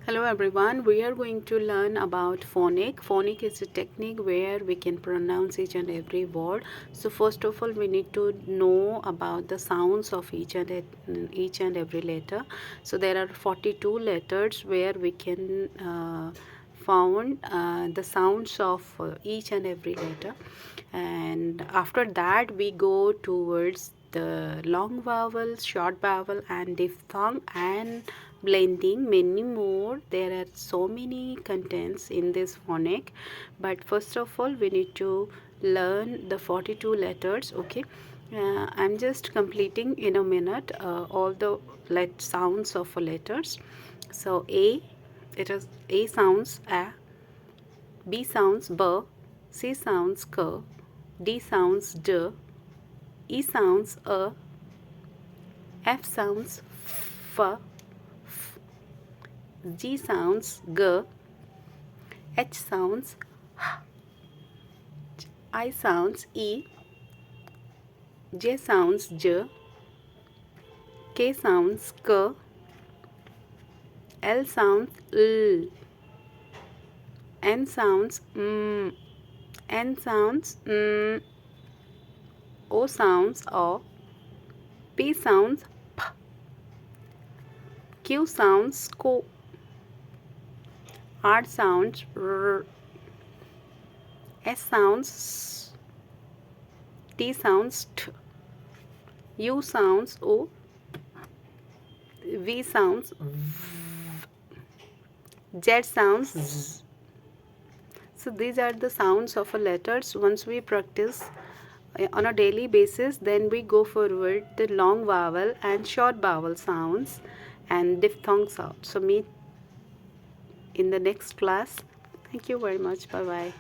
Hello everyone, we are going to learn about phonic. Phonic is a technique where we can pronounce each and every word. So first of all we need to know about the sounds of each and every letter. So there are 42 letters where we can found the sounds of each and every letter, and after that we go towards the long vowel, short vowel, and diphthong and blending, many more. There are so many contents in this phonic, but first of all we need to learn the 42 letters. Okay, I'm just completing in a minute all the sounds of letters. So A, it is A sounds A, B sounds B, C sounds K, D sounds D, E sounds A, F sounds F, G sounds G, H sounds H, I sounds E, J sounds J, K sounds K, L sounds L, N sounds M, N sounds M, O sounds O, P sounds P, Q sounds Q, R sounds R, S sounds S, T sounds T, U sounds O, V sounds V, Z sounds Z. So these are the sounds of letters. Once we practice on a daily basis, then we go forward the long vowel and short vowel sounds and diphthong sounds. So meet in the next class. Thank you very much. Bye bye.